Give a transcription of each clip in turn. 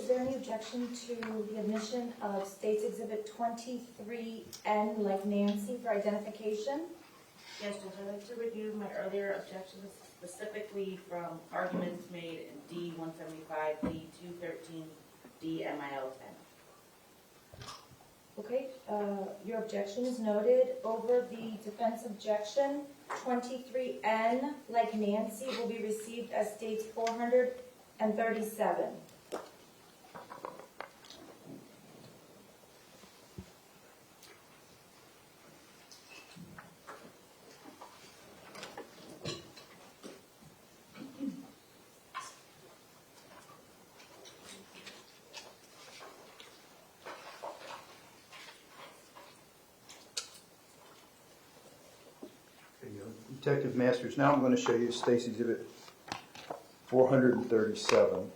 there any objection to the admission of State's Exhibit 23N, like Nancy, for identification? Yes, Judge, I'd like to review my earlier objections, specifically from arguments made in D-175, D-213, D-MIL-10. Okay, your objection is noted. Over the defense objection, 23N, like Nancy, will be received as State's 437. Detective Masters, now I'm going to show you State's Exhibit 437.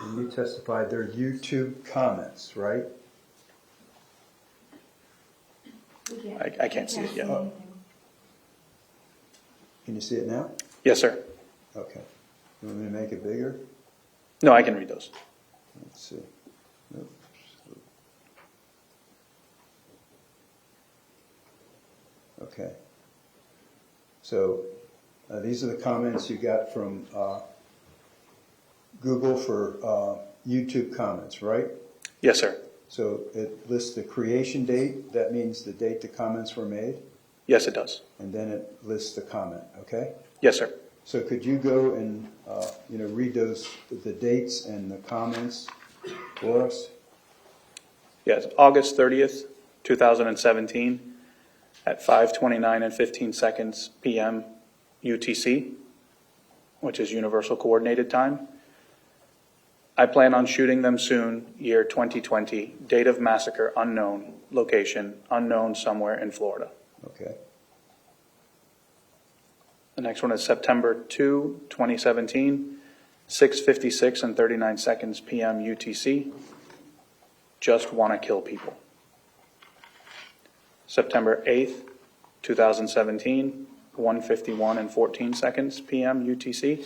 And you testified they're YouTube comments, right? I can't see it yet. Can you see it now? Yes, sir. Okay. You want me to make it bigger? No, I can read those. Let's see. Nope. Okay. So these are the comments you got from Google for YouTube comments, right? Yes, sir. So it lists the creation date. That means the date the comments were made. Yes, it does. And then it lists the comment, okay? Yes, sir. So could you go and read those, the dates and the comments for us? Yes, August 30th, 2017 at 5:29 and 15 seconds p.m. UTC, which is Universal Coordinated Time. I plan on shooting them soon, year 2020, date of massacre unknown, location unknown, somewhere in Florida. Okay. The next one is September 2, 2017, 6:56 and 39 seconds p.m. UTC. Just want to kill people. September 8th, 2017, 1:51 and 14 seconds p.m. UTC.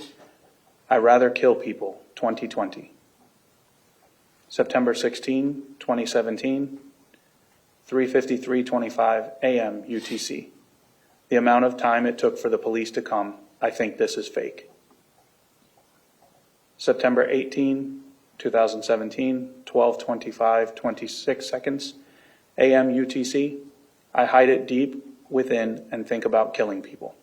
I rather kill people, 2020. September 16, 2017, 3:53:25 a.m. UTC. The amount of time it took for the police to come, I think this is fake. September 18, 2017, 12:25, 26 seconds a.m. UTC. I hide it deep within and think about killing people.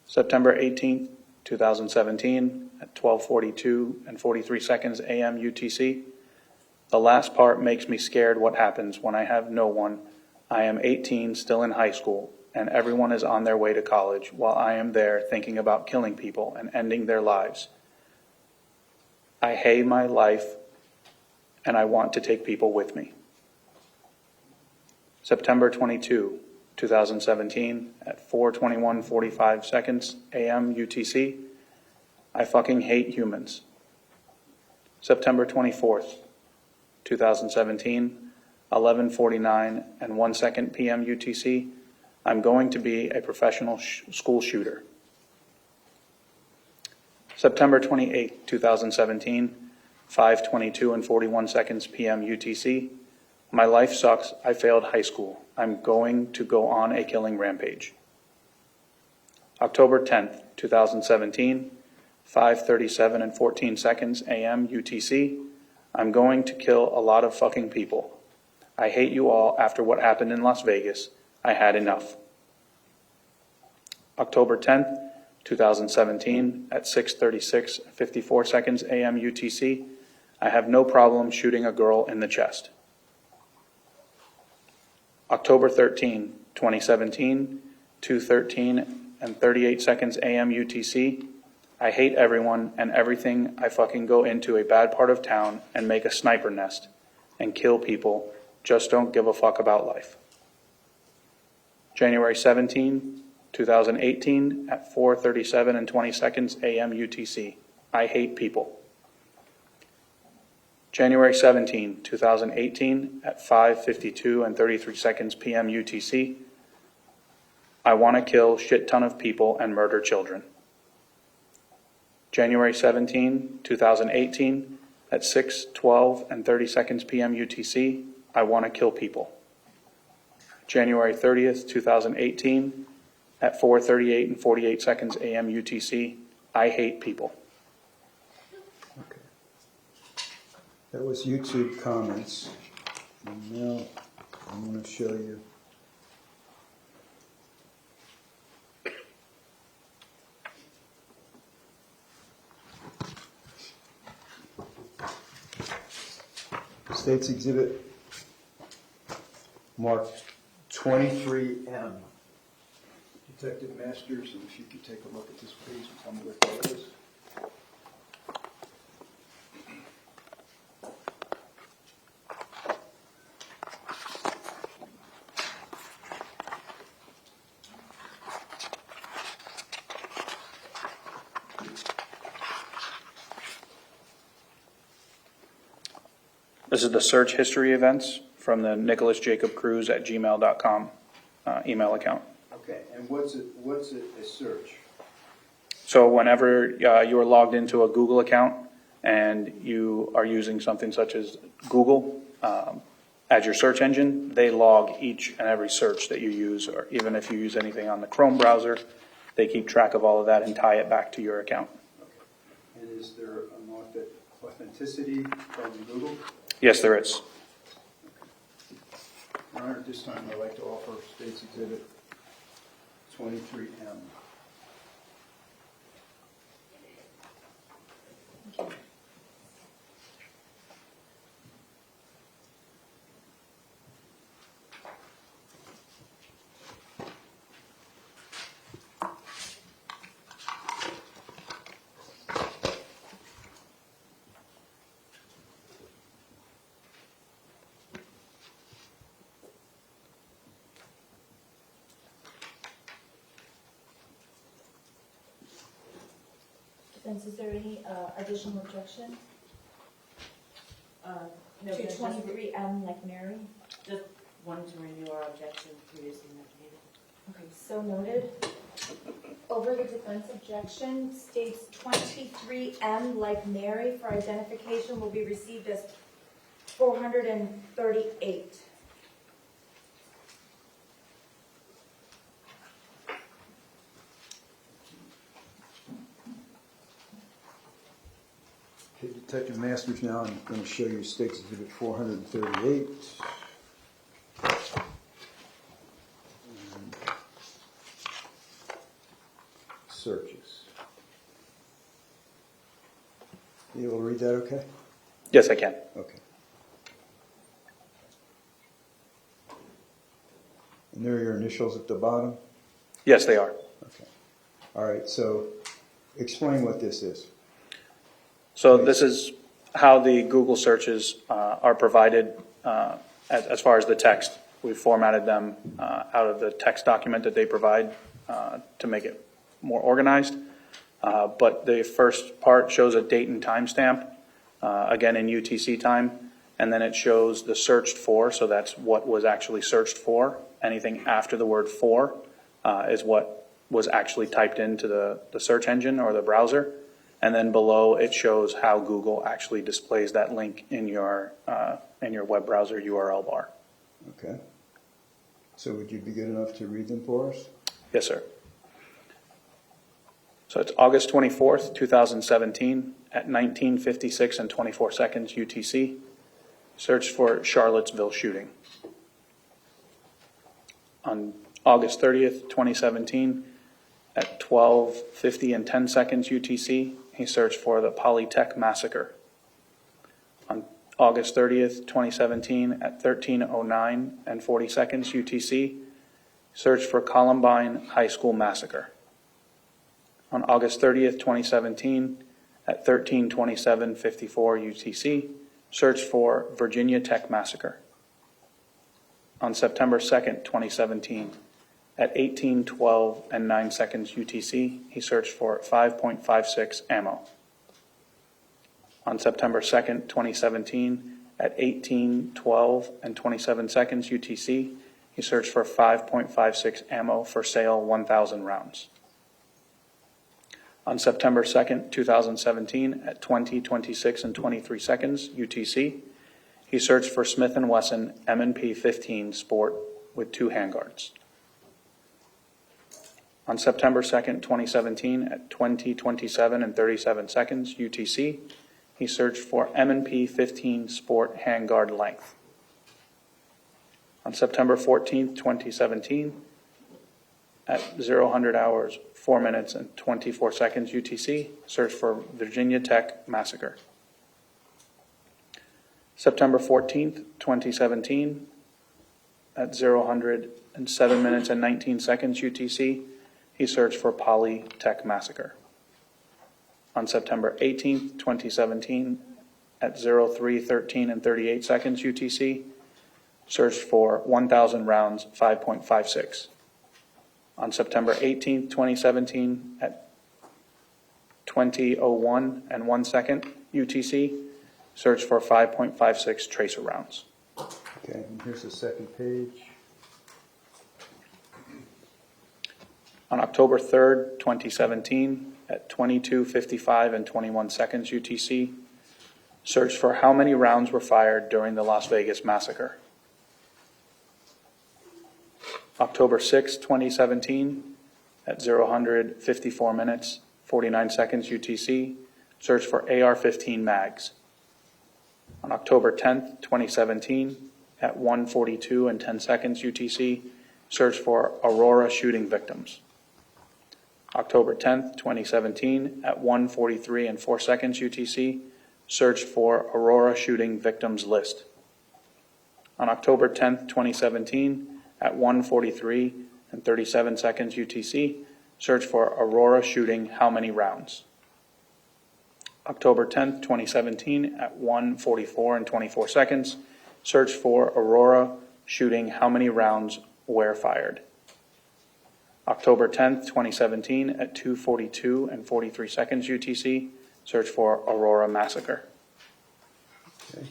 September 18th, 2017, at 12:42 and 43 seconds a.m. UTC. The last part makes me scared what happens when I have no one. I am 18, still in high school, and everyone is on their way to college while I am there thinking about killing people and ending their lives. I hate my life, and I want to take people with me. September 22, 2017, at 4:21:45 seconds a.m. UTC. I fucking hate humans. September 24th, 2017, 11:49 and 1 second p.m. UTC. I'm going to be a professional school shooter. September 28, 2017, 5:22 and 41 seconds p.m. UTC. My life sucks. I failed high school. I'm going to go on a killing rampage. October 10th, 2017, 5:37 and 14 seconds a.m. UTC. I'm going to kill a lot of fucking people. I hate you all after what happened in Las Vegas. I had enough. October 10th, 2017, at 6:36, 54 seconds a.m. UTC. I have no problem shooting a girl in the chest. October 13, 2017, 2:13 and 38 seconds a.m. UTC. I hate everyone and everything. I fucking go into a bad part of town and make a sniper nest and kill people. Just don't give a fuck about life. January 17, 2018 at 4:37 and 20 seconds a.m. UTC. I hate people. January 17, 2018 at 5:52 and 33 seconds p.m. UTC. I want to kill shit ton of people and murder children. January 17, 2018, at 6:12 and 30 seconds p.m. UTC, I want to kill people. January 30th, 2018, at 4:38 and 48 seconds a.m. UTC, I hate people. Okay. That was YouTube comments. And now I'm going to show you. State's Exhibit marked 23M. Detective Masters, and if you could take a look at this, please, and tell me what that is. This is the search history events from the nicholasjacobcruz@gmail.com email account. Okay, and what's it a search? So whenever you are logged into a Google account and you are using something such as Google as your search engine, they log each and every search that you use, or even if you use anything on the Chrome browser, they keep track of all of that and tie it back to your account. Okay. And is there an authenticity from Google? Yes, there is. Your Honor, at this time, I'd like to offer State's Exhibit 23M. Defense, is there any additional objection No, to just 23M like Mary? wanted to renew our objection previously indicated. Okay, so noted. Over the defense objection states 23M like Mary for identification will be received as 438. Okay, Detective Masters, now I'm going to show you State's Exhibit 438. And searches. You able to read that okay? Yes, I can. Okay. And there are your initials at the bottom? Yes, they are. Okay. All right, so explain what this is. So this is how the Google searches are provided as far as the text. We've formatted them out of the text document that they provide to make it more organized. But the first part shows a date and time stamp, again in UTC time, and then it shows the searched for, so that's what was actually searched for. Anything after the word for is what was actually typed into the search engine or the browser. And then below it shows how Google actually displays that link in your web browser URL bar. Okay. So would you be good enough to read them for us? Yes, sir. So it's August 24th, 2017 at 19:56 and 24 seconds UTC. Search for Charlottesville shooting. On August 30th, 2017 at 12:50 and 10 seconds UTC, he searched for the Polytech Massacre. On August 30th, 2017 at 13:09 and 40 seconds UTC, searched for Columbine High School Massacre. On August 30th, 2017 at 13:27:54 UTC, searched for Virginia Tech Massacre. On September 2nd, 2017 at 18:12 and 9 seconds UTC, he searched for 5.56 ammo. On September 2nd, 2017 at 18:12 and 27 seconds UTC, he searched for 5.56 ammo for sale 1,000 rounds. On September 2nd, 2017, at 20:26 and 23 seconds UTC, he searched for Smith & Wesson M&P 15 Sport with 2 handguards. On September 2nd, 2017, at 20:27 and 37 seconds UTC, he searched for M&P 15 Sport handguard length. On September 14th, 2017, at 0000 hours, 4 minutes and 24 seconds UTC, search for Virginia Tech Massacre. September 14th, 2017, at 00:07 minutes and 19 seconds UTC, he searched for Poly Tech Massacre. On September 18th, 2017, at 03:13 and 38 seconds UTC, searched for 1,000 rounds 5.56. On September 18th, 2017, at 20:01 and 1 second UTC, searched for 5.56 tracer rounds. Okay, and here's the second page. On October 3rd, 2017, at 22:55 and 21 seconds UTC, searched for how many rounds were fired during the Las Vegas massacre. October 6, 2017, at 00:54 minutes, 49 seconds UTC, searched for AR-15 mags. On October 10, 2017, at 1:42 and 10 seconds UTC, searched for Aurora shooting victims. October 10, 2017, at 1:43 and 4 seconds UTC, searched for Aurora shooting victims list. On October 10, 2017, at 1:43 and 37 seconds UTC, search for Aurora shooting how many rounds. October 10, 2017, at 1:44 and 24 seconds, search for Aurora shooting how many rounds were fired. October 10, 2017, at 2:42 and 43 seconds UTC, search for Aurora massacre. Okay.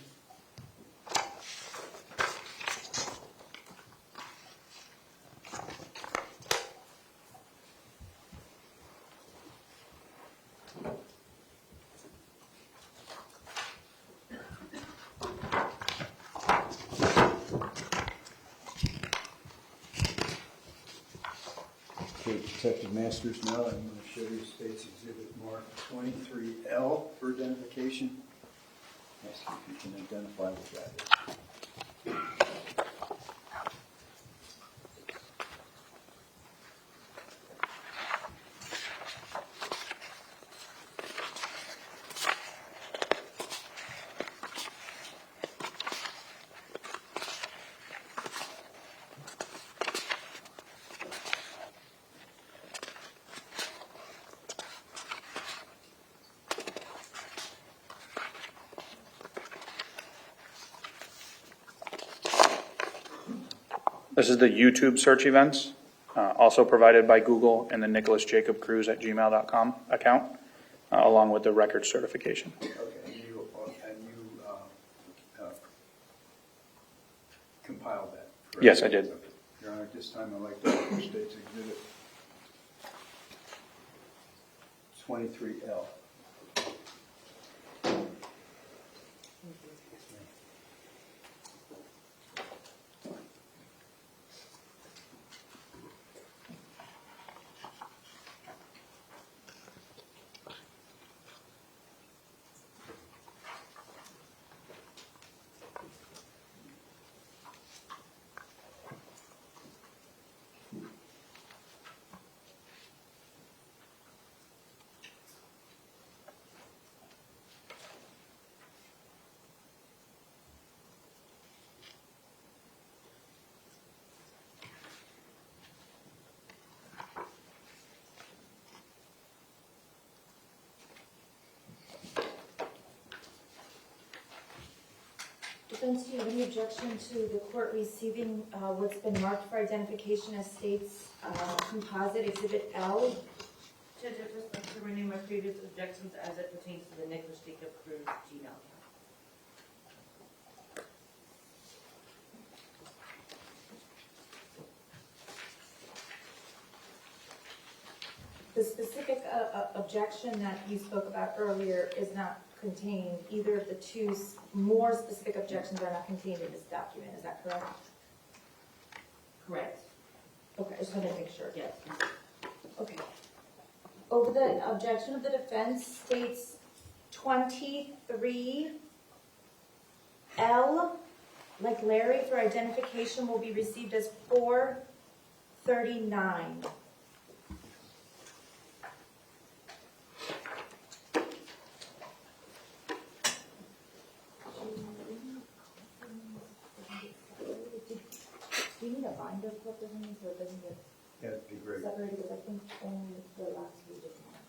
Okay, Detective Masters, now I'm going to show you State's Exhibit Mark 23L for identification. Ask if you can identify what that is. This is the YouTube search events, also provided by Google and the Nicholas Jacob Cruz at gmail.com account, along with the record certification. Okay, and you compiled that, correct? Yes, I did. Okay. Your Honor, at this time I'd like to offer State's Exhibit 23L. Defense, do you have any objection to the court receiving what's been marked for identification as State's composite Exhibit L? Judge, I'd just like to renew my previous objections as it pertains to the Nicholas Jacob Cruz Gmail account. The specific objection that you spoke about earlier is not contained, either of the two more specific objections are not contained in this document, is that correct? Correct. Okay, I just wanted to make sure. Yes. Okay. Over the objection of the defense states 23L, like Larry, for identification will be received as 439. Do you need a binder for this, so it doesn't get Yeah, that'd be great. separated, because I think only the last page is mine.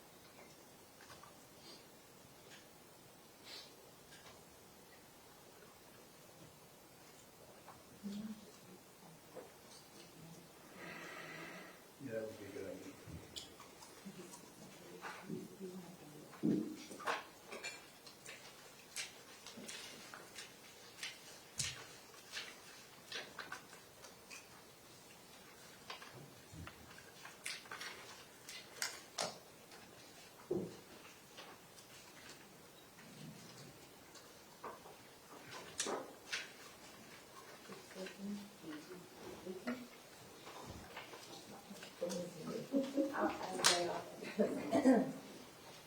Yeah, that would be a good idea.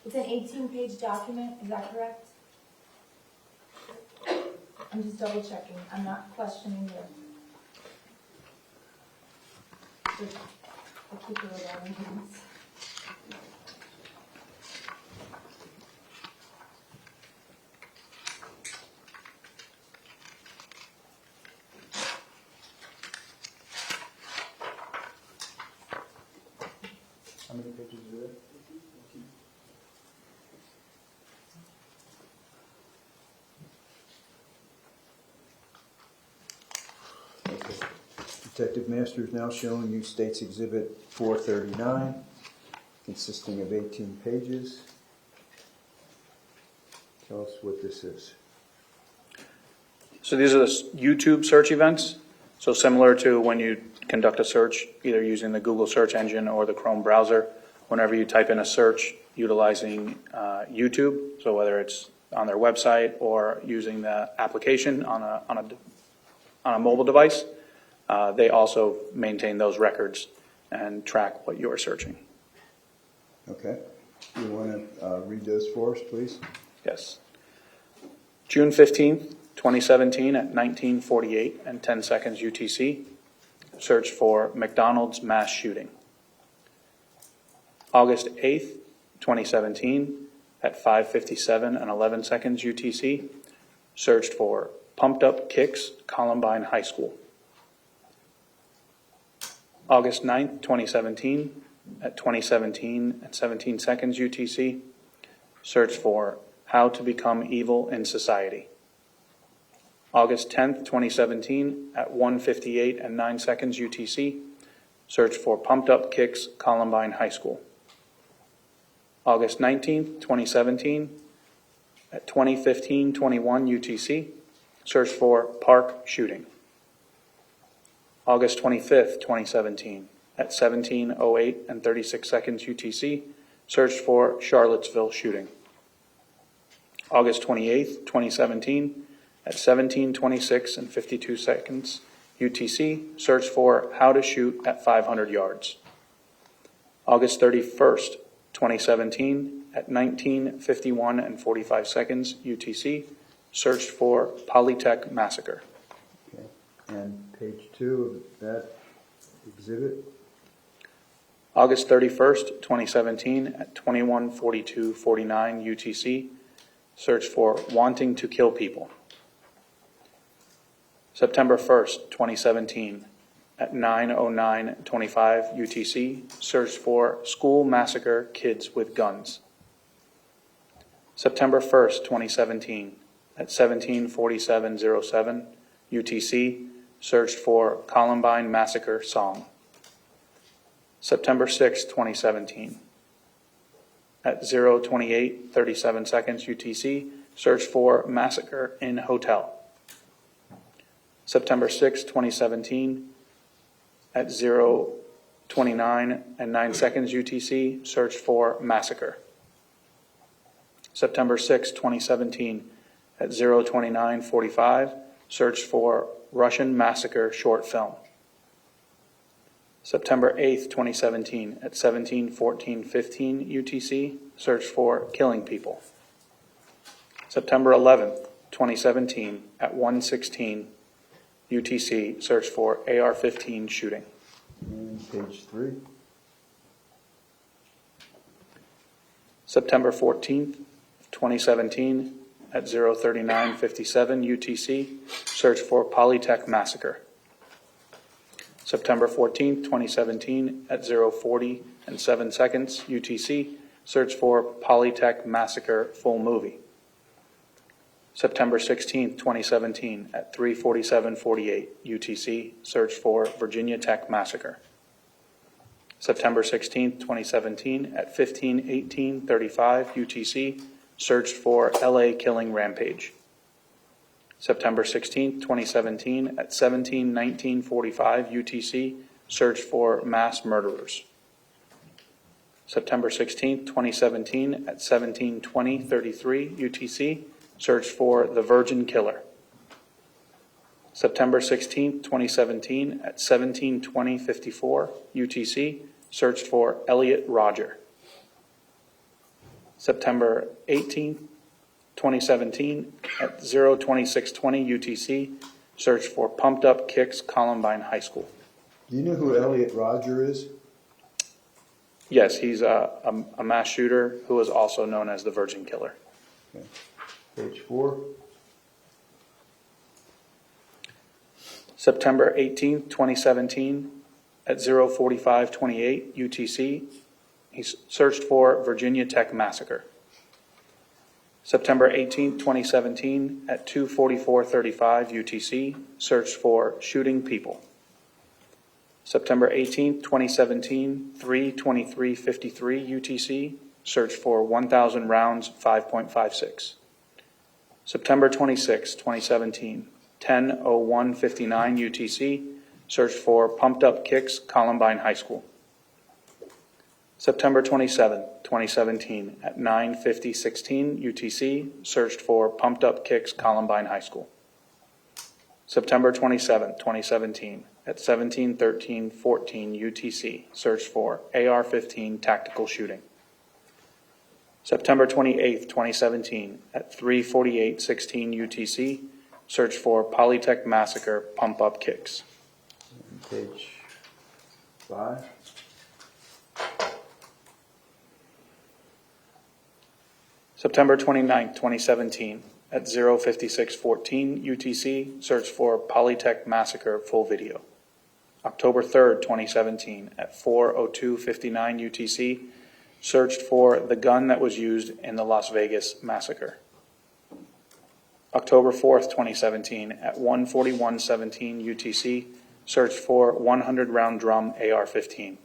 It's an 18-page document, is that correct? I'm just double checking, I'm not questioning you. I'll keep it around. How many pages are there? Okay. Detective Master is now showing you State's Exhibit 439, consisting of 18 pages. Tell us what this is. So these are the YouTube search events. So similar to when you conduct a search, either using the Google search engine or the Chrome browser, whenever you type in a search utilizing YouTube, so whether it's on their website or using the application on a mobile device, they also maintain those records and track what you're searching. Okay. You want to read those for us, please? Yes. June 15th, 2017 at 19:48 and 10 seconds UTC, search for McDonald's mass shooting. August 8th, 2017 at 5:57 and 11 seconds UTC, searched for Pumped Up Kicks, Columbine High School. August 9th, 2017 at 20:17 and 17 seconds UTC, searched for How to Become Evil in Society. August 10th, 2017 at 1:58 and 9 seconds UTC, searched for Pumped Up Kicks, Columbine High School. August 19th, 2017 at 20:15-21 UTC, searched for Park Shooting. August 25th, 2017 at 17:08 and 36 seconds UTC, searched for Charlottesville Shooting. August 28th, 2017 at 17:26 and 52 seconds UTC, searched for How to Shoot at 500 Yards. August 31st, 2017 at 19:51 and 45 seconds UTC, searched for Polytech Massacre. Okay. And page 2 of that exhibit. August 31st, 2017 at 21:42:49 UTC, searched for Wanting to Kill People. September 1st, 2017 at 9:09:25 UTC, searched for School Massacre Kids with Guns. September 1st, 2017 at 17:47:07 UTC, searched for Columbine Massacre Song. September 6th, 2017 at 0:28:37 seconds UTC, searched for Massacre in Hotel. September 6th, 2017 at 29 and 9 seconds UTC, searched for Massacre. September 6, 2017, at 0:29:45, searched for Russian Massacre short film. September 8, 2017, at 17:14:15 UTC, searched for Killing People. September 11, 2017, at 1:16 UTC, searched for AR-15 shooting. And page 3. September 14th, 2017, at 0:39:57 UTC, search for Polytech Massacre. September 14th, 2017, at 0:40 and 7 seconds UTC, search for Polytech Massacre full movie. September 16th, 2017, at 3:47:48 UTC, search for Virginia Tech Massacre. September 16th, 2017, at 15:18:35 UTC, searched for LA Killing Rampage. September 16th, 2017, at 17:19:45 UTC, searched for Mass Murderers. September 16th, 2017, at 17:20:33 UTC, searched for The Virgin Killer. September 16th, 2017, at 17:20:54 UTC, searched for Elliot Rodger. September 18th, 2017, at 0:26:20 UTC, searched for Pumped Up Kicks Columbine High School. Do you know who Elliot Rodger is? Yes, he's a mass shooter who is also known as the Virgin Killer. Okay. Page 4. September 18th, 2017, at 0:45:28 UTC, he searched for Virginia Tech Massacre. September 18th, 2017, at 2:44:35 UTC, searched for Shooting People. September 18th, 2017, 3:23:53 UTC, searched for 1,000 rounds 5.56. September 26, 2017, 10:01:59 UTC, searched for Pumped Up Kicks Columbine High School. September 27, 2017, at 9:50:16 UTC, searched for Pumped Up Kicks Columbine High School. September 27, 2017, at 17:13:14 UTC, searched for AR-15 tactical shooting. September 28, 2017, at 3:48:16 UTC, search for Polytech Massacre Pump Up Kicks. Page 5. September 29, 2017, at 0:56:14 UTC, search for Polytech Massacre full video. October 3rd, 2017, at 4:02:59 UTC, searched for the gun that was used in the Las Vegas massacre. October 4th, 2017, at 1:41:17 UTC, searched for 100-round drum AR-15.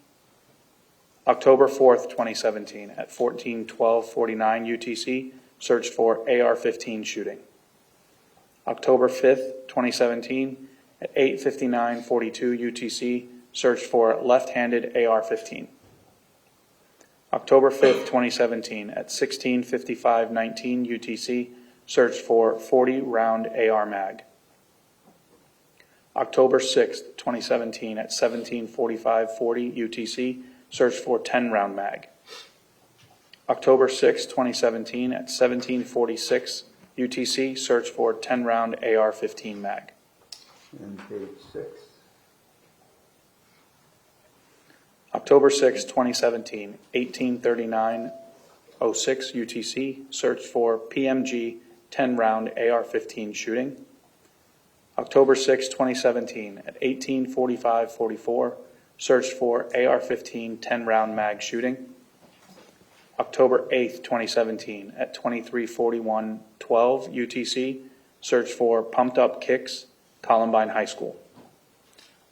October 4th, 2017, at 14:12:49 UTC, searched for AR-15 shooting. October 5th, 2017, at 8:59:42 UTC, searched for left-handed AR-15. October 5th, 2017, at 16:55:19 UTC, searched for 40-round AR mag. October 6th, 2017, at 17:45:40 UTC, searched for 10-round mag. October 6th, 2017, at 17:46 UTC, searched for 10-round AR-15 mag. And page 6. October 6, 2017, 18:39:06 UTC, searched for PMG 10-round AR-15 shooting. October 6, 2017, at 18:45:44, searched for AR-15 10-round mag shooting. October 8, 2017, at 23:41:12 UTC, searched for Pumped Up Kicks, Columbine High School.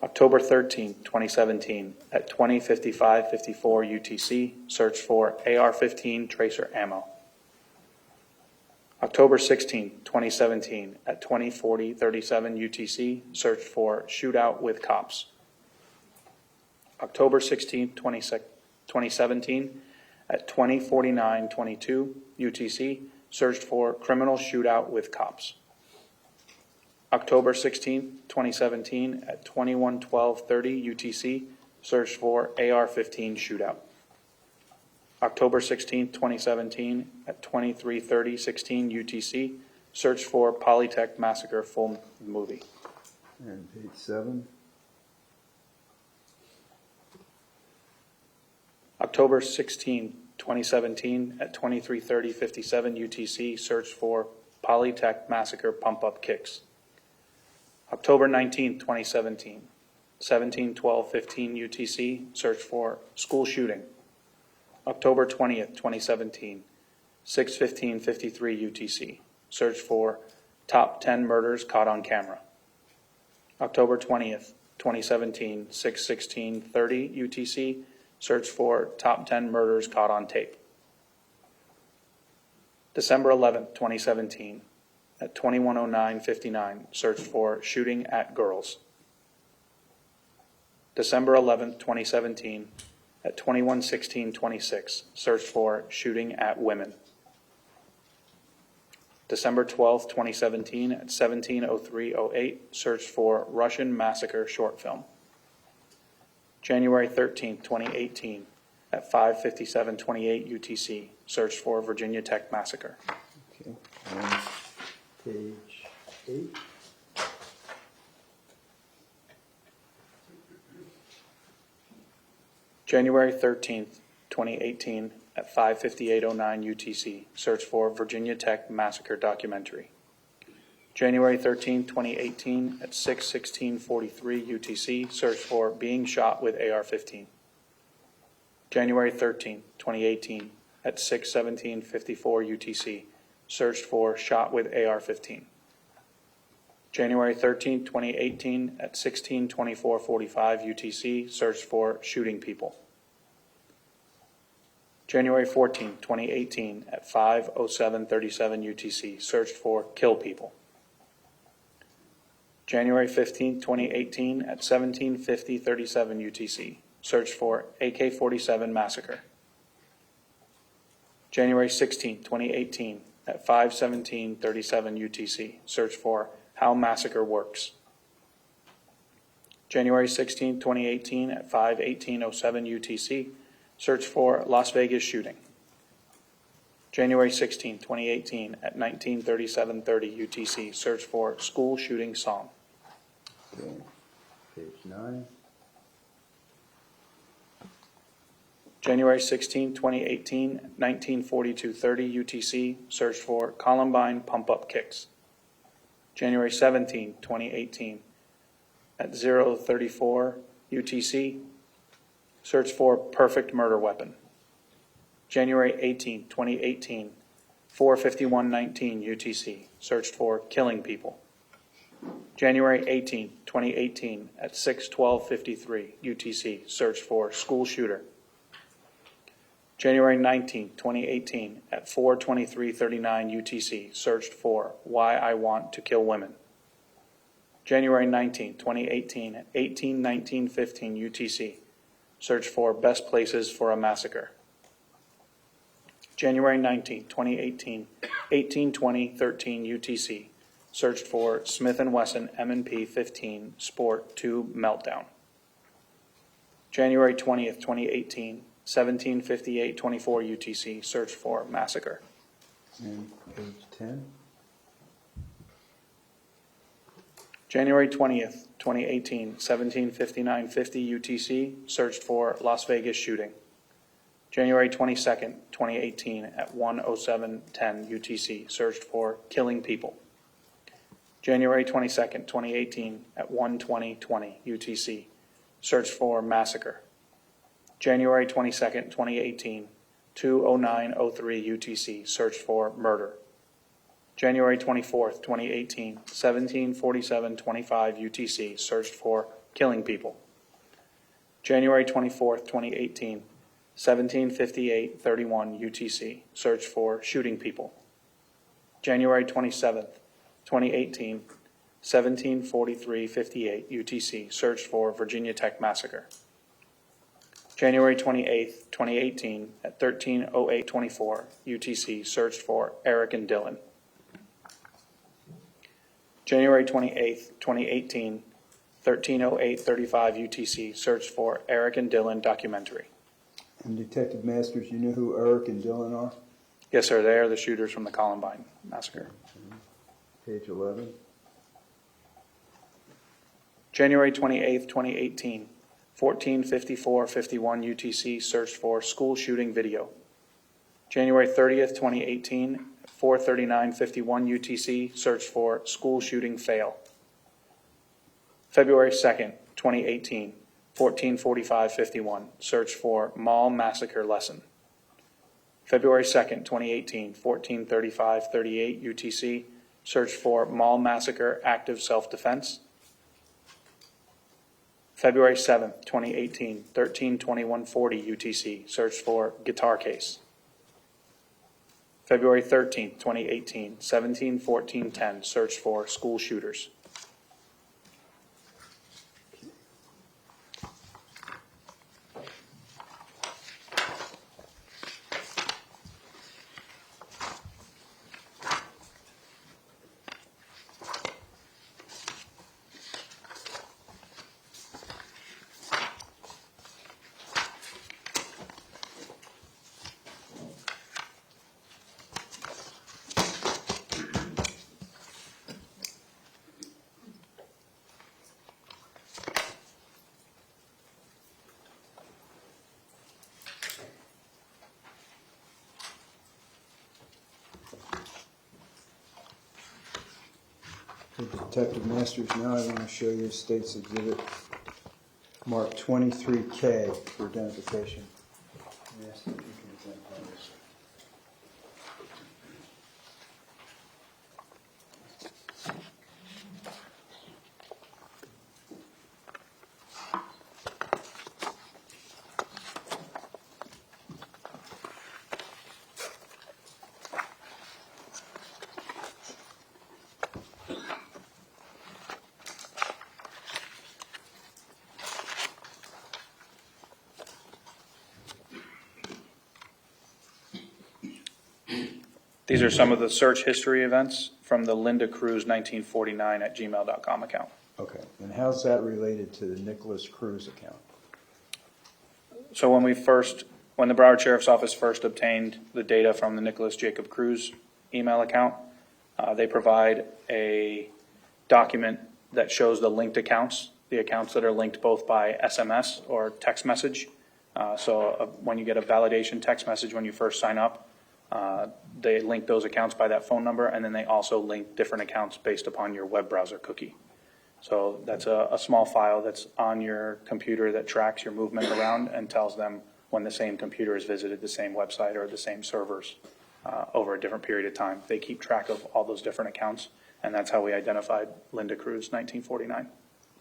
October 13, 2017, at 20:55:54 UTC, searched for AR-15 tracer ammo. October 16, 2017, at 20:40:37 UTC, searched for Shootout with Cops. October 16, 2017, at 20:49:22 UTC, searched for criminal shootout with cops. October 16, 2017, at 21:12:30 UTC, searched for AR-15 shootout. October 16, 2017, at 23:30:16 UTC, searched for Polytech Massacre full movie. And page 7. October 16, 2017, at 23:30:57 UTC, searched for Polytech Massacre pump-up kicks. October 19, 2017, 17:12:15 UTC, searched for school shooting. October 20th, 2017, 6:15:53 UTC, searched for top 10 murders caught on camera. October 20th, 2017, 6:16:30 UTC, searched for top 10 murders caught on tape. December 11th, 2017, at 21:09:59, searched for shooting at girls. December 11th, 2017, at 21:16:26, searched for shooting at women. December 12th, 2017, at 17:03:08, searched for Russian Massacre short film. January 13th, 2018, at 5:57:28 UTC, searched for Virginia Tech Massacre. Okay. And page 8. January 13th, 2018, at 5:58:09 UTC, searched for Virginia Tech Massacre documentary. January 13th, 2018, at 6:16:43 UTC, searched for being shot with AR-15. January 13th, 2018, at 6:17:54 UTC, searched for shot with AR-15. January 13th, 2018, at 16:24:45 UTC, searched for shooting people. January 14th, 2018, at 5:07:37 UTC, searched for kill people. January 15th, 2018, at 17:50:37 UTC, searched for AK-47 massacre. January 16th, 2018, at 5:17:37 UTC, searched for how massacre works. January 16th, 2018, at 5:18:07 UTC, searched for Las Vegas shooting. January 16th, 2018, at 19:37:30 UTC, searched for school shooting song. Okay. Page 9. January 16, 2018, 19:42:30 UTC, searched for Columbine pump-up kicks. January 17, 2018, at 0:34 UTC, searched for perfect murder weapon. January 18, 2018, 4:51:19 UTC, searched for killing people. January 18, 2018, at 6:12:53 UTC, searched for school shooter. January 19, 2018, at 4:23:39 UTC, searched for why I want to kill women. January 19, 2018, at 18:19:15 UTC, searched for best places for a massacre. January 19, 2018, 18:20:13 UTC, searched for Smith & Wesson M&P 15 Sport 2 meltdown. January 20th, 2018, 17:58:24 UTC, searched for massacre. And page 10. January 20th, 2018, 17:59:50 UTC, searched for Las Vegas shooting. January 22nd, 2018, at 1:07:10 UTC, searched for killing people. January 22nd, 2018, at 1:20:20 UTC, searched for massacre. January 22nd, 2018, 2:09:03 UTC, searched for murder. January 24th, 2018, 17:47:25 UTC, searched for killing people. January 24th, 2018, 17:58:31 UTC, searched for shooting people. January 27th, 2018, 17:43:58 UTC, searched for Virginia Tech Massacre. January 28th, 2018, at 13:08:24 UTC, searched for Eric and Dylan. January 28th, 2018, 13:08:35 UTC, searched for Eric and Dylan documentary. And Detective Masters, you know who Eric and Dylan are? Yes, sir, they are the shooters from the Columbine Massacre. Page 11. January 28th, 2018, 14:54:51 UTC, searched for school shooting video. January 30th, 2018, 4:39:51 UTC, searched for school shooting fail. February 2nd, 2018, 14:45:51, search for mall massacre lesson. February 2nd, 2018, 14:35:38 UTC, search for mall massacre active self-defense. February 7th, 2018, 13:21:40 UTC, search for guitar case. February 13th, 2018, 17:14:10, search for school shooters. Detective Masters, now I want to show you State's Exhibit marked 23K for identification. Yes, if you can identify this. These are some of the search history events from the Linda Cruz 1949 at gmail.com account. Okay, and how's that related to the Nicholas Cruz account? So when the Broward Sheriff's Office first obtained the data from the Nicholas Jacob Cruz email account, they provide a document that shows the linked accounts, the accounts that are linked both by SMS or text message. When you get a validation text message when you first sign up, they link those accounts by that phone number, and then they also link different accounts based upon your web browser cookie. So that's a small file that's on your computer that tracks your movement around and tells them when the same computer has visited the same website or the same servers over a different period of time. They keep track of all those different accounts, and that's how we identified Linda Cruz 1949.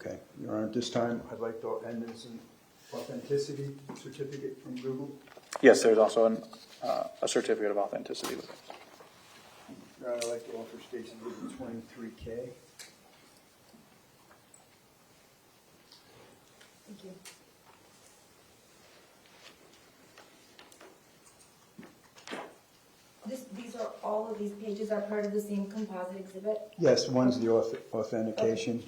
Okay, Your Honor, at this time, I'd like to end this in authenticity certificate from Google. Yes, there's also a certificate of authenticity with it. Your Honor, I'd like to offer State's Exhibit 23K. Thank you. All of these pages are part of the same composite exhibit? Yes, one's the authentication.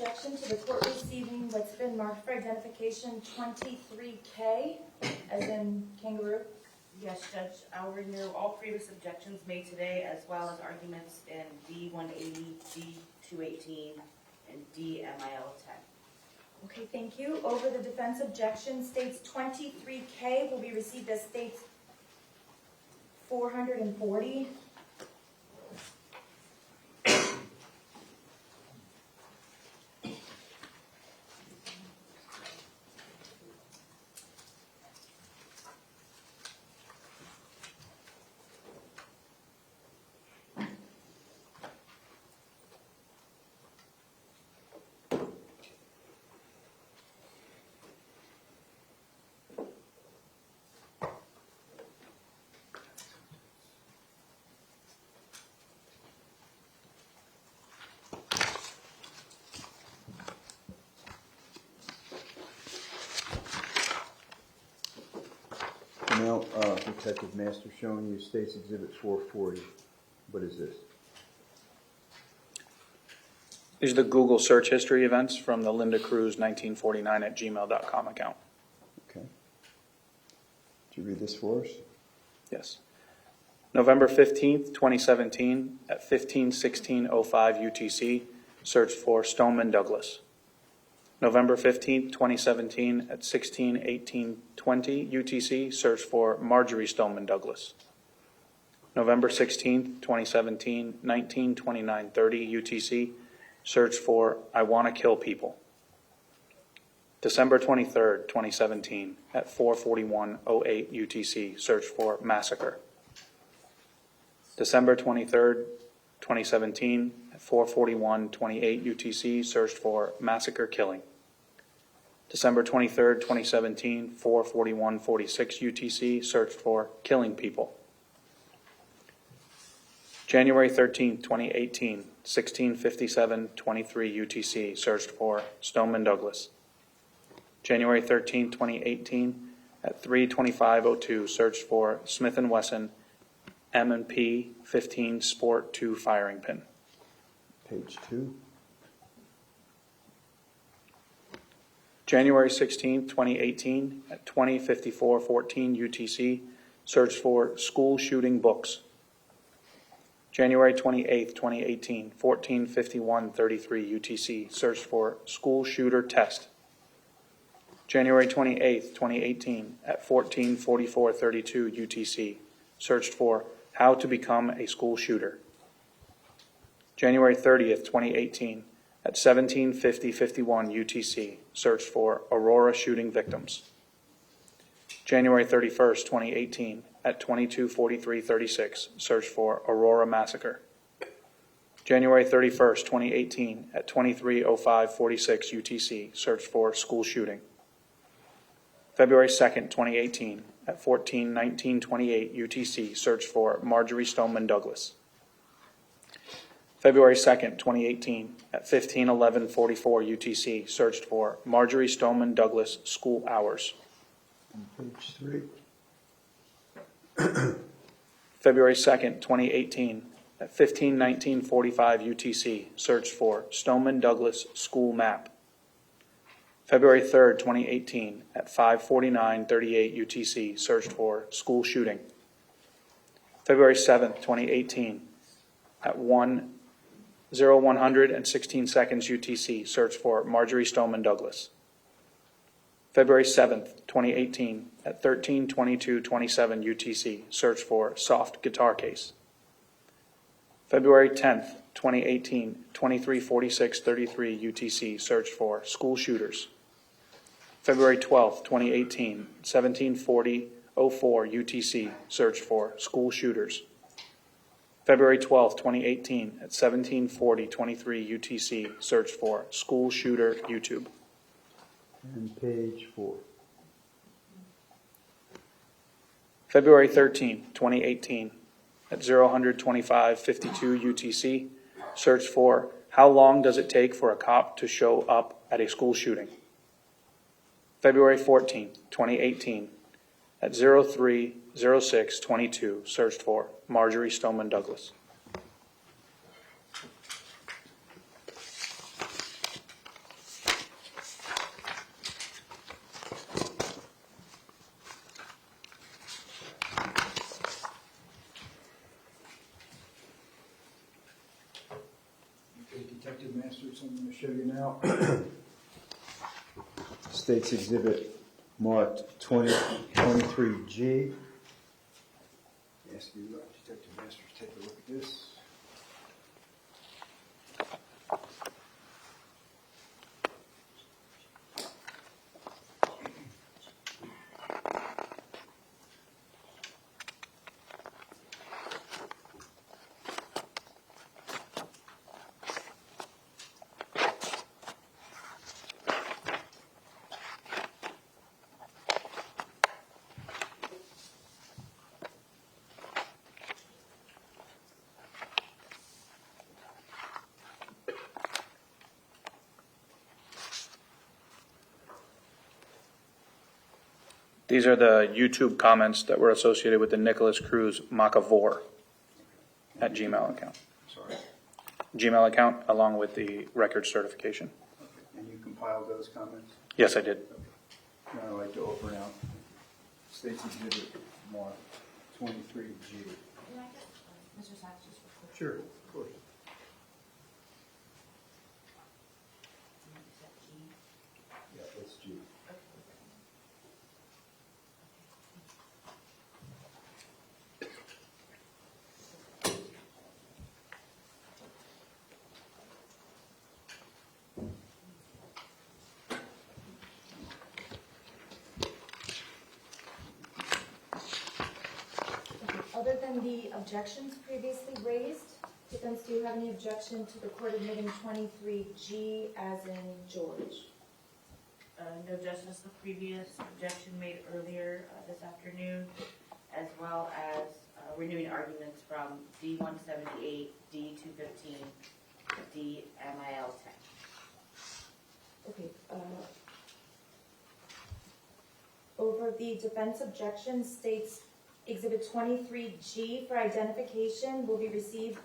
objection to the court receiving what's been marked for identification 23K, as in kangaroo. Yes, Judge, I'll renew all previous objections made today, as well as arguments in D-180, D-218, and D-MIL-10. Okay, thank you. Over the defense objection states 23K will be received as states 440. Now, Detective Master showing you State's Exhibit 440. What is this? These are the Google search history events from the Linda Cruz 1949@gmail.com account. Okay. Did you read this for us? Yes. November 15th, 2017, at 15:16:05 UTC, searched for Stoneman Douglas. November 15th, 2017, at 16:18:20 UTC, searched for Marjorie Stoneman Douglas. November 16th, 2017, 19:29:30 UTC, searched for I Want to Kill People. December 23rd, 2017, at 4:41:08 UTC, searched for Massacre. December 23rd, 2017, at 4:41:28 UTC, searched for Massacre Killing. December 23rd, 2017, 4:41:46 UTC, searched for Killing People. January 13th, 2018, 16:57:23 UTC, searched for Stoneman Douglas. January 13th, 2018, at 3:25:02, searched for Smith & Wesson M&P 15 Sport 2 firing pin. Page 2. January 16th, 2018, at 20:54:14 UTC, searched for school shooting books. January 28th, 2018, 14:51:33 UTC, searched for school shooter test. January 28th, 2018, at 14:44:32 UTC, searched for how to become a school shooter. January 30th, 2018, at 17:50:51 UTC, searched for Aurora shooting victims. January 31st, 2018, at 22:43:36, searched for Aurora massacre. January 31st, 2018, at 23:05:46 UTC, searched for school shooting. February 2nd, 2018, at 14:19:28 UTC, searched for Marjorie Stoneman Douglas. February 2nd, 2018, at 15:11:44 UTC, searched for Marjorie Stoneman Douglas school hours. Page 3. February 2nd, 2018, at 15:19:45 UTC, searched for Stoneman Douglas school map. February 3rd, 2018, at 5:49:38 UTC, searched for school shooting. February 7th, 2018, at 1:01:16 seconds UTC, searched for Marjorie Stoneman Douglas. February 7th, 2018, at 13:22:27 UTC, searched for soft guitar case. February 10th, 2018, 23:46:33 UTC, searched for school shooters. February 12th, 2018, 17:40:04 UTC, searched for school shooters. February 12th, 2018, at 17:40:23 UTC, searched for school shooter YouTube. And page 4. February 13th, 2018, at 0:125:52 UTC, searched for how long does it take for a cop to show up at a school shooting. February 14th, 2018, at 03:06:22, searched for Marjorie Stoneman Douglas. Masters, I'm going to show you now. State's Exhibit marked 2023G. Ask you, Detective Masters, take a look at this. These are the YouTube comments that were associated with the Nicholas Cruz Massacre at Gmail account. Sorry. Gmail account along with the record certification. Okay. And you compiled those comments? Yes, I did. Now I'd like to open out State's Exhibit marked 23G. Can I get Mr. Sachs just real quick? Sure, of course. Is that G? Yeah, that's G. Okay. Other than the objections previously raised, defense, do you have any objection to the court admitting 23G as in George? No, Justice, the previous objection made earlier this afternoon, as well as renewing arguments from D-178, D-215, D-MIL-10. Okay, over the defense objection states Exhibit 23G for identification will be received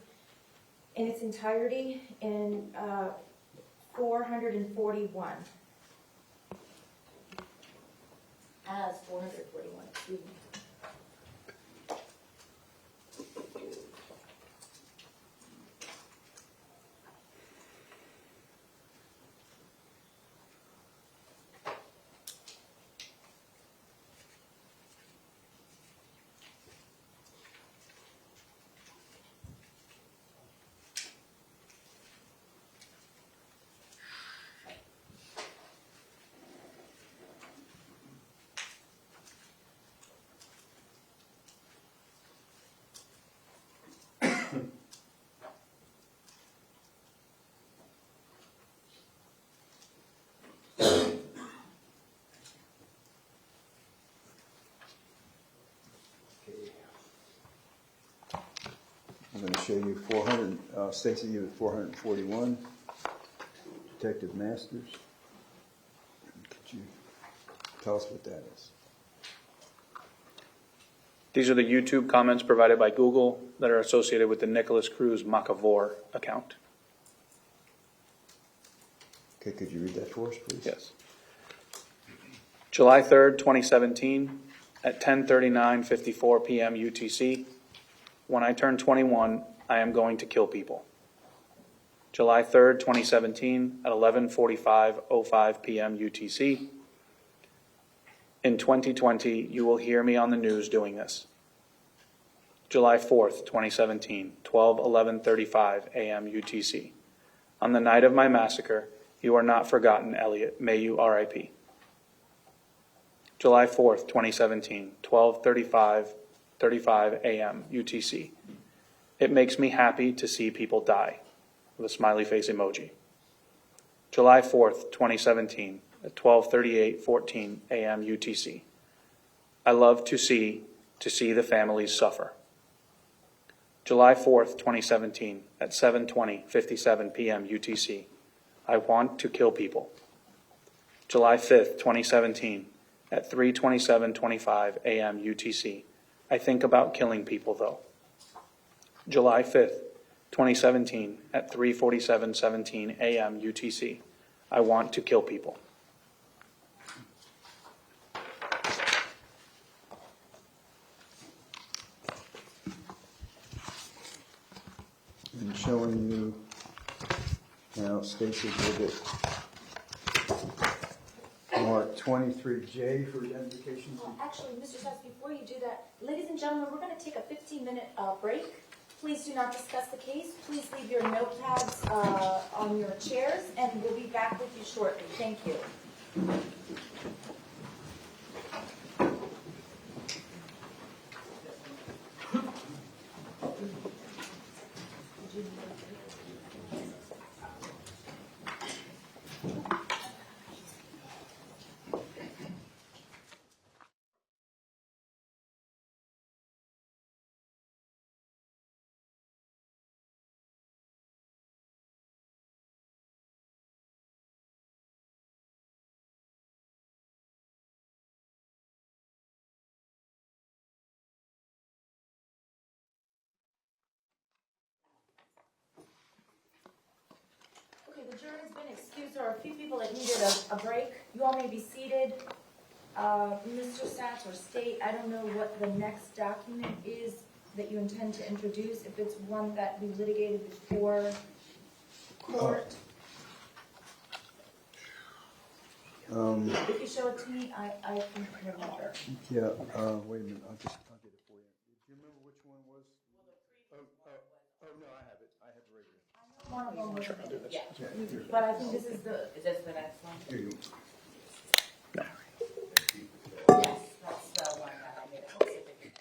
in its entirety in 441. As 441, excuse me. I'm going to show you State's Exhibit 441, Detective Masters. Could you tell us what that is? These are the YouTube comments provided by Google that are associated with the Nicholas Cruz Massacre account. Okay, could you read that for us, please? Yes. July 3rd, 2017, at 10:39:54 p.m. UTC. When I turn 21, I am going to kill people. July 3rd, 2017, at 11:45:05 p.m. UTC. In 2020, you will hear me on the news doing this. July 4th, 2017, 12:11:35 a.m. UTC. On the night of my massacre, you are not forgotten, Elliot. May you RIP. July 4th, 2017, 12:35 a.m. UTC. It makes me happy to see people die. With a smiley face emoji. July 4th, 2017, at 12:38:14 a.m. UTC. I love to see the families suffer. July 4th, 2017, at 7:20:57 p.m. UTC. I want to kill people. July 5th, 2017, at 3:27:25 a.m. UTC. I think about killing people, though. July 5th, 2017, at 3:47:17 a.m. UTC. I want to kill people. And showing you Now, State's Exhibit marked 23J for identification. Well, actually, Mr. Sachs, before you do that, ladies and gentlemen, we're going to take a 15-minute break. Please do not discuss the case. Please leave your notepads on your chairs, and we'll be back with you shortly. Thank you. Okay, the jury has been excused. There are a few people that needed a break. You all may be seated. Mr. Sachs or State, I don't know what the next document is that you intend to introduce, if it's one that we litigated before court. If you show it to me, I can remember. Yeah, wait a minute, I'll get it for you. Do you remember which one was? Oh, no, I have it. I have it right here. One of them was submitted, yeah. Yeah, here. But I think this is the, Is this the next one? Here you No. Yes, that's the one that I made a specific.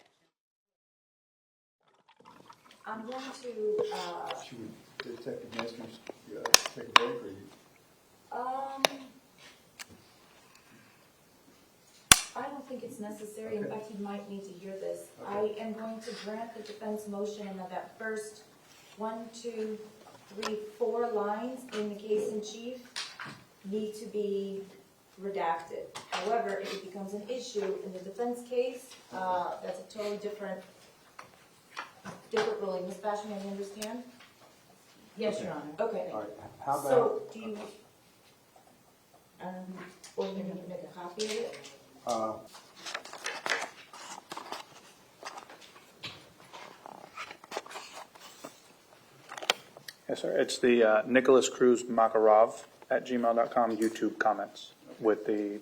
I'm going to, Should we, Detective Masters, take a break, or you? I don't think it's necessary. In Okay. fact, you might need to hear this. Okay. I am going to grant the defense motion and that first 1, 2, 3, 4 lines in the case in chief need to be redacted. However, if it becomes an issue in the defense case, that's a totally different ruling. Ms. Basham, you understand? Yes, Your Honor. Okay. All right, how about? So, do you, or you need to make a copy of it? Yes, sir. It's the Nicholas Cruz Makarov at gmail.com YouTube comments with the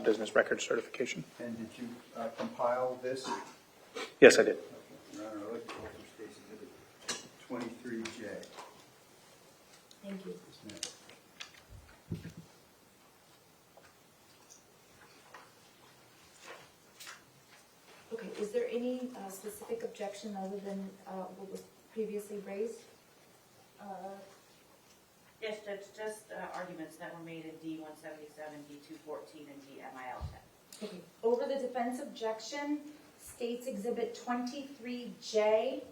business record certification. And did you compile this? Yes, I did. Your Honor, I'd like to offer State's Exhibit 23J. Thank you. Yes, ma'am. Okay, is there any specific objection other than what was previously raised? Yes, Judge, just arguments that were made in D-177, D-214, and D-MIL-10. Okay, over the defense objection, State's Exhibit 23J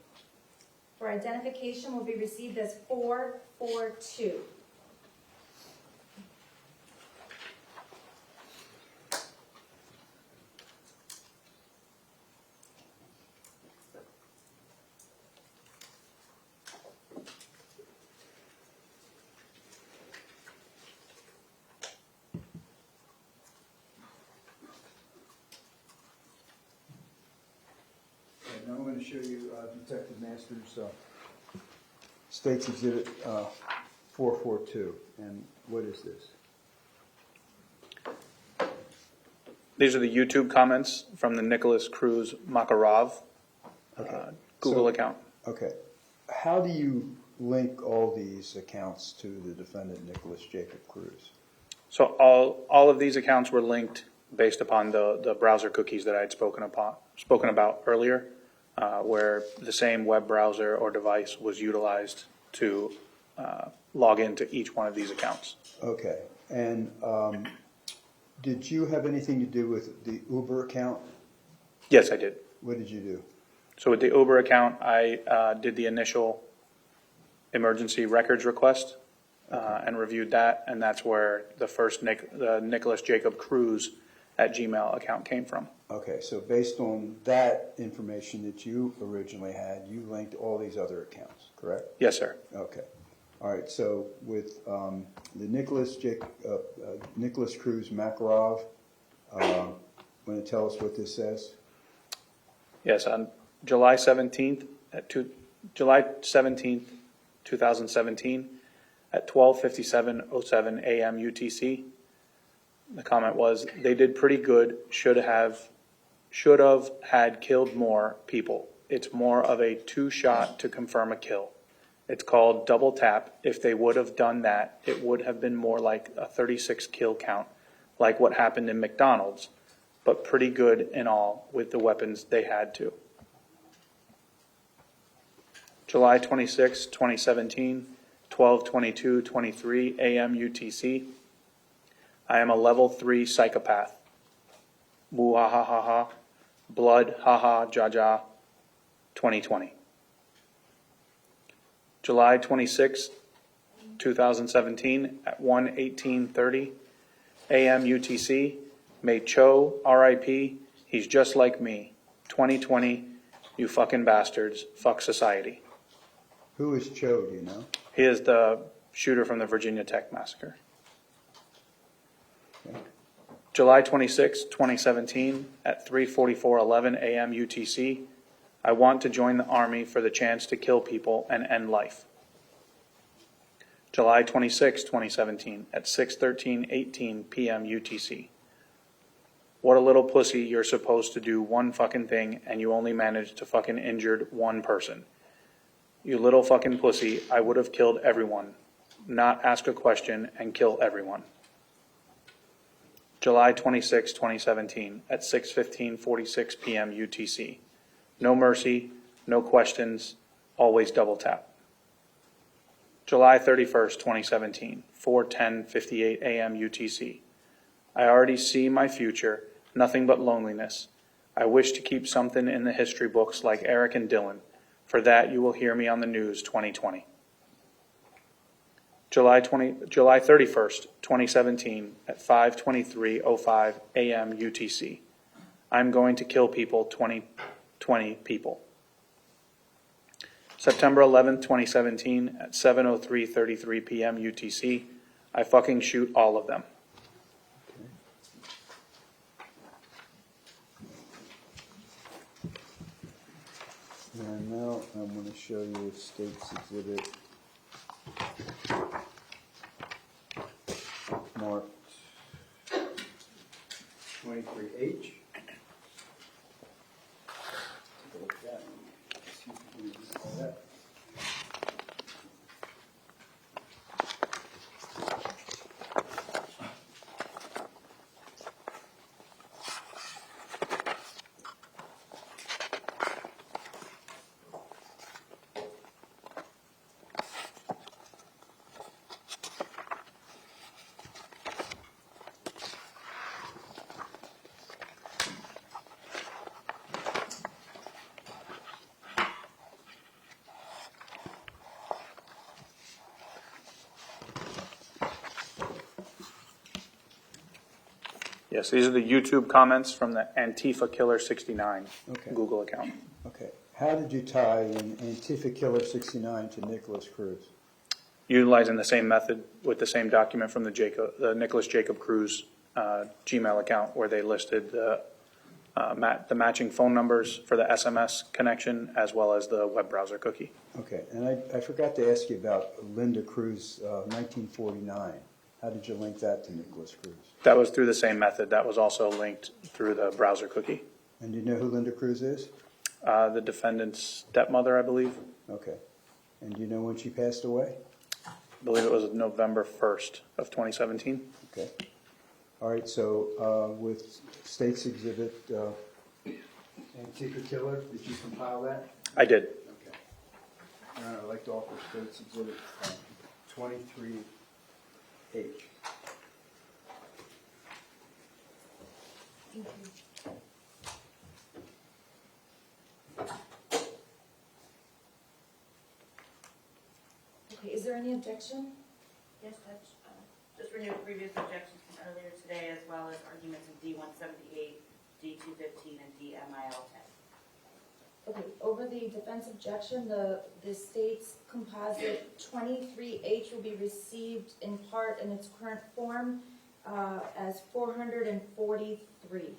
for identification will be received as 442. And now I'm going to show you Detective Masters' State's Exhibit 442. And what is this? These are the YouTube comments from the Nicholas Cruz Makarov Google account. Okay. How do you link all these accounts to the defendant, Nicholas Jacob Cruz? So all of these accounts were linked based upon the browser cookies that I had spoken about earlier, where the same web browser or device was utilized to log into each one of these accounts. Okay. And did you have anything to do with the Uber account? Yes, I did. What did you do? So with the Uber account, I did the initial emergency records request and reviewed that, and that's where the first the Nicholas Jacob Cruz at Gmail account came from. Okay, so based on that information that you originally had, you linked all these other accounts, correct? Yes, sir. Okay. All right, so with the Nicholas Cruz Makarov, want to tell us what this says? Yes, on July 17th, 2017, at 12:57:07 a.m. UTC. The comment was, they did pretty good, should have had killed more people. It's more of a 2-shot to confirm a kill. It's called double tap. If they would have done that, it would have been more like a 36 kill count, like what happened in McDonald's, but pretty good in all with the weapons they had to. July 26, 2017, 12:22:23 a.m. UTC. I am a level 3 psychopath. Boo ha ha ha ha. Blood ha ha ja ja. 2020. July 26, 2017 at 1:18:30 a.m. UTC. May Cho, R.I.P. He's just like me. 2020. You fucking bastards. Fuck society. Who is Cho, do you know? He is the shooter from the Virginia Tech massacre. Okay. July 26, 2017 at 3:44:11 a.m. UTC. I want to join the Army for the chance to kill people and end life. July 26, 2017 at 6:13:18 p.m. UTC. What a little pussy, you're supposed to do one fucking thing and you only managed to fucking injured one person. You little fucking pussy, I would have killed everyone. Not ask a question and kill everyone. July 26, 2017 at 6:15:46 p.m. UTC. No mercy, no questions, always double tap. July 31st, 2017, 4:10:58 a.m. UTC. I already see my future, nothing but loneliness. I wish to keep something in the history books like Eric and Dylan. For that, you will hear me on the news 2020. July 31st, 2017 at 5:23:05 a.m. UTC. I'm going to kill people, 20 people. September 11th, 2017 at 7:03:33 p.m. UTC. I fucking shoot all of them. And now I'm going to show you State's Exhibit marked 23H. Take a look at that. See if we can call that. Yes, these are the YouTube comments from the Antifa Killer 69 Okay. Google account. Okay. How did you tie in Antifa Killer 69 to Nicholas Cruz? Utilizing the same method with the same document from the Nicholas Jacob Cruz Gmail account, where they listed the matching phone numbers for the SMS connection as well as the web browser cookie. Okay. And I forgot to ask you about Linda Cruz, 1949. How did you link that to Nicholas Cruz? That was through the same method. That was also linked through the browser cookie. And do you know who Linda Cruz is? The defendant's stepmother, I believe. Okay. And do you know when she passed away? I believe it was November 1st of 2017. Okay. All right, so with State's Exhibit Antifa Killer, did you compile that? I did. Okay. I'd like to offer State's Exhibit 23H. Thank you. Okay, is there any objection? Yes, Judge. Just renew previous objections from earlier today, as well as arguments of D-178, D-215, and D-MIL-10. Okay, over the defense objection, the state's composite 23H will be received in part in its current form as 443.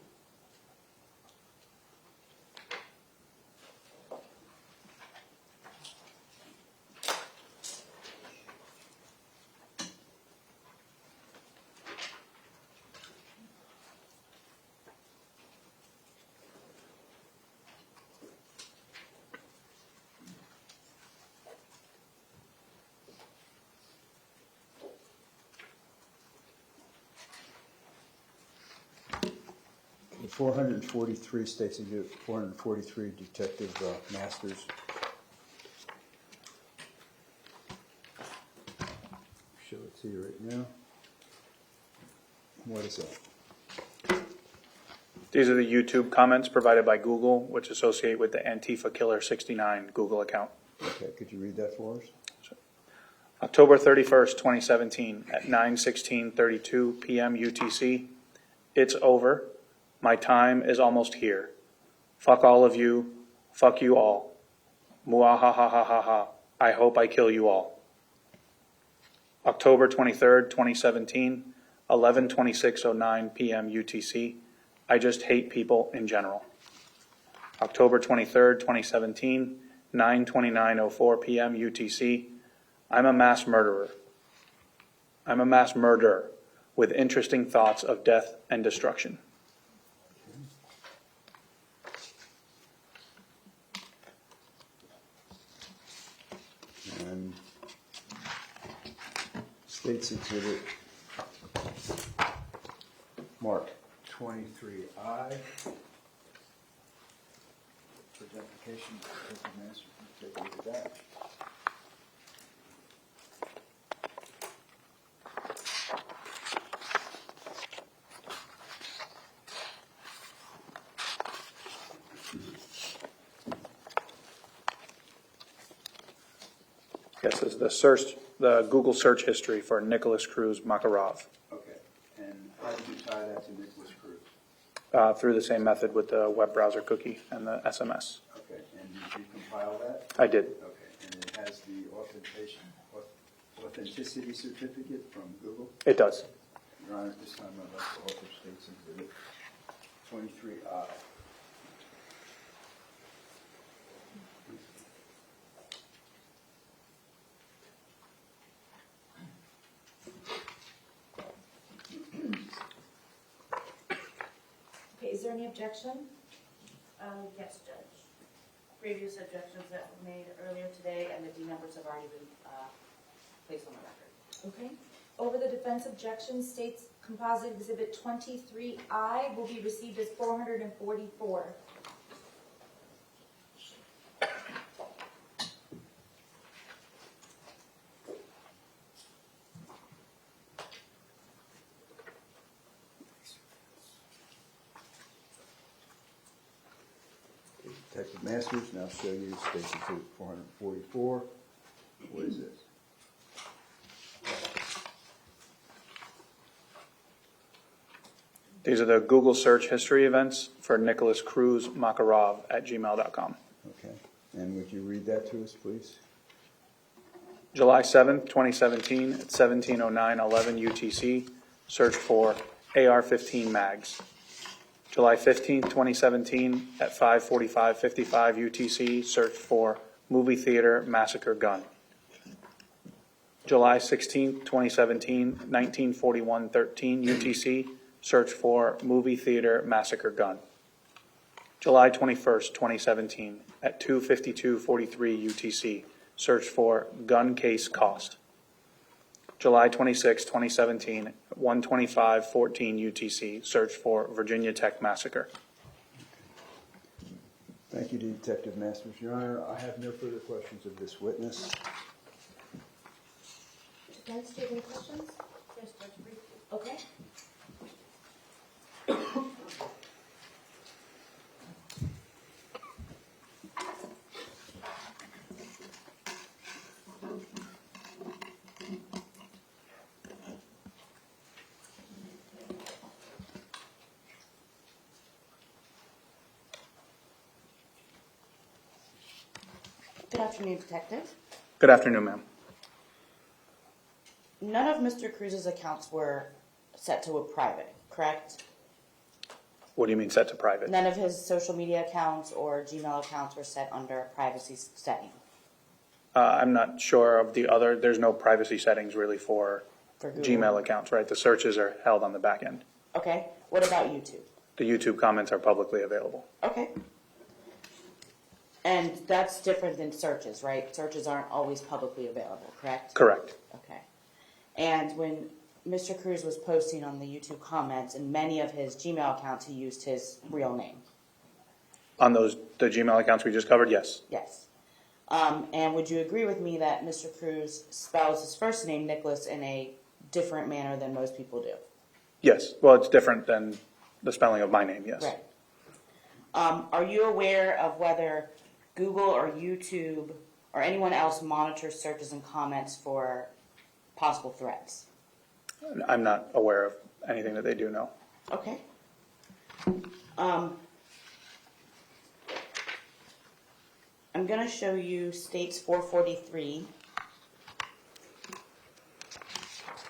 443, States Exhibit 443, Detective Masters. Show it to you right now. What is that? These are the YouTube comments provided by Google, which associate with the Antifa Killer 69 Google account. Okay, could you read that for us? October 31st, 2017, at 9:16:32 p.m. UTC. It's over. My time is almost here. Fuck all of you. Fuck you all. Muahahahaha. I hope I kill you all. October 23rd, 2017, 11:26:09 p.m. UTC. I just hate people in general. October 23rd, 2017, 9:29:04 p.m. UTC. I'm a mass murderer. I'm a mass murderer with interesting thoughts of death and destruction. And States Exhibit marked 23I. For identification, Detective Master, take a look at that. Yes, this is the Google search history for Nicholas Cruz Makarov. Okay, and how did you tie that to Nicholas Cruz? Through the same method with the web browser cookie and the SMS. Okay, and did you compile that? I did. Okay, and it has the authenticity certificate from Google? It does. Your Honor, at this time I'd like to offer States Exhibit 23I. Okay, is there any objection? Yes, Judge. Previous objections that were made earlier today and the D numbers have already been placed on the record. Okay. Over the defense objection states composite exhibit 23I will be received as 444. Detective Masters, now show you States Exhibit 444. What is this? These are the Google search history events for Nicholas Cruz Makarov at gmail.com. Okay, and would you read that to us, please? July 7th, 2017 at 17:09:11 UTC. Search for AR-15 mags. July 15th, 2017 at 5:45:55 UTC. Search for movie theater massacre gun. July 16th, 2017, 1941:13 UTC. Search for movie theater massacre gun. July 21st, 2017 at 2:52:43 UTC. Search for gun case cost. July 26, 2017, 1:25:14 UTC. Search for Virginia Tech massacre. Thank you, Detective Masters. Your Honor, I have no further questions of this witness. Defense, do you have any questions? Yes, Judge, briefly. Okay. Good afternoon, Detective. Good afternoon, ma'am. None of Mr. Cruz's accounts were set to a private, correct? What do you mean set to private? None of his social media accounts or Gmail accounts were set under a privacy setting I'm not sure of the other. There's no privacy settings really for for Google. Gmail accounts, right? The searches are held on the back end. Okay. What about YouTube? The YouTube comments are publicly available. Okay. And that's different than searches, right? Searches aren't always publicly available, correct? Correct. Okay. And when Mr. Cruz was posting on the YouTube comments, and many of his Gmail accounts, he used his real name. On the Gmail accounts we just covered, yes. Yes. And would you agree with me that Mr. Cruz spells his first name, Nicholas, in a different manner than most people do? Yes. Well, it's different than the spelling of my name, yes. Right. Are you aware of whether Google or YouTube or anyone else monitors searches and comments for possible threats? I'm not aware of anything that they do, no. Okay. I'm going to show you States 443.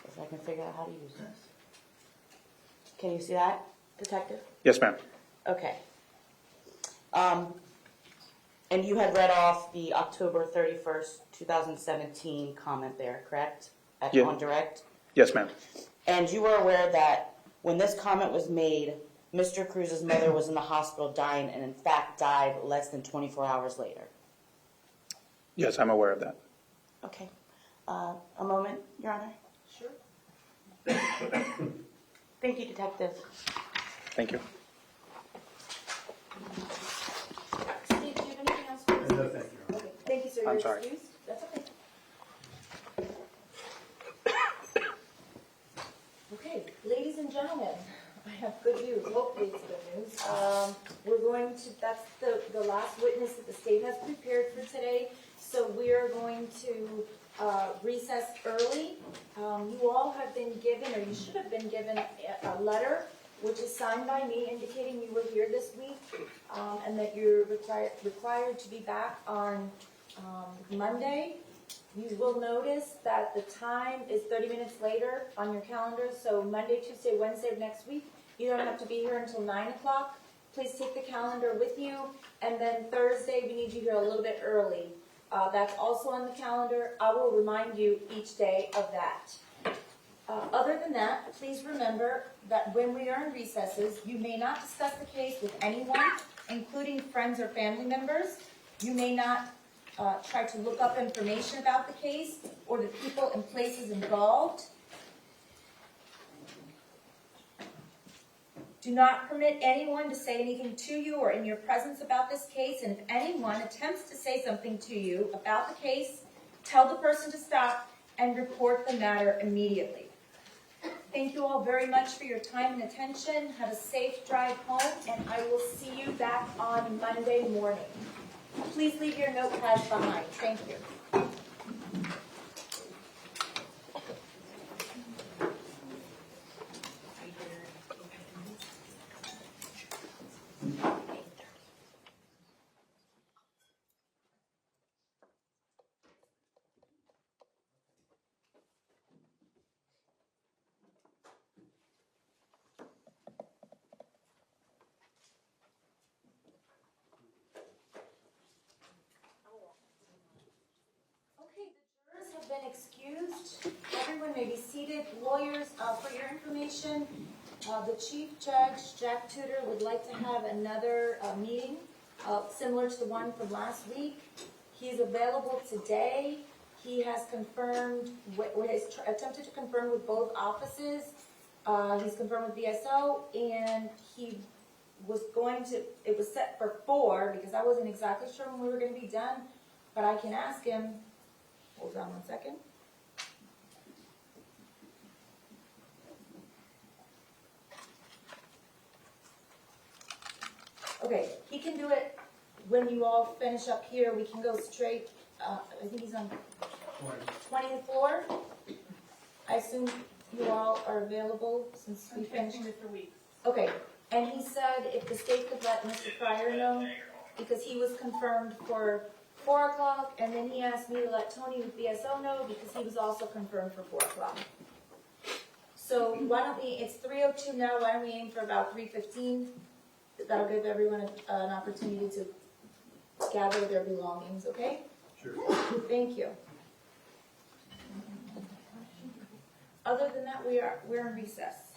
If I can figure out how to use this. Can you see that, Detective? Yes, ma'am. Okay. And you had read off the October 31st, 2017 comment there, correct? Yeah. On direct? Yes, ma'am. And you were aware that when this comment was made, Mr. Cruz's mother was in the hospital dying and in fact died less than 24 hours later? Yes, I'm aware of that. Okay. A moment, Your Honor. Sure. Thank you, Detective. Thank you. Steve, do you have anything else for us? No, thank you. Okay, thank you, sir. I'm You're sorry. excused. That's okay. Okay, ladies and gentlemen, I have good news. Hopefully it's good news. We're going to, that's the last witness that the state has prepared for today. So we are going to recess early. You all have been given, or you should have been given, a letter which is signed by me indicating you were here this week, and that you're required to be back on Monday. You will notice that the time is 30 minutes later on your calendar, so Monday, Tuesday, Wednesday of next week. You don't have to be here until 9 o'clock. Please take the calendar with you, and then Thursday, we need you here a little bit early. That's also on the calendar. I will remind you each day of that. Other than that, please remember that when we are in recesses, you may not discuss the case with anyone, including friends or family members. You may not try to look up information about the case or the people and places involved. Do not permit anyone to say anything to you or in your presence about this case, and if anyone attempts to say something to you about the case, tell the person to stop and report the matter immediately. Thank you all very much for your time and attention. Have a safe drive home, and I will see you back on Monday morning. Please leave your notepads behind. Thank you. Okay, the jurors have been excused. Everyone may be seated. Lawyers, for your information, the Chief Judge, Jack Tudor, would like to have another meeting similar to the one from last week. He's available today. He has confirmed, has attempted to confirm with both offices. He's confirmed with BSO, and he was going to, it was set for 4 because I wasn't exactly sure when we were going to be done, but I can ask him. Hold on one second. Okay, he can do it when you all finish up here. We can go straight, I think he's on 20th floor. I assume you all are available since we finished. for weeks. Okay, and he said if the state could let Mr. Pryor know, because he was confirmed for 4 o'clock, and then he asked me to let Tony with BSO know because he was also confirmed for 4 o'clock. So why don't we, it's 3:02 now, why don't we aim for about 3:15? That'll give everyone an opportunity to gather their belongings, okay? Sure. Thank you. Other than that, we're in recess.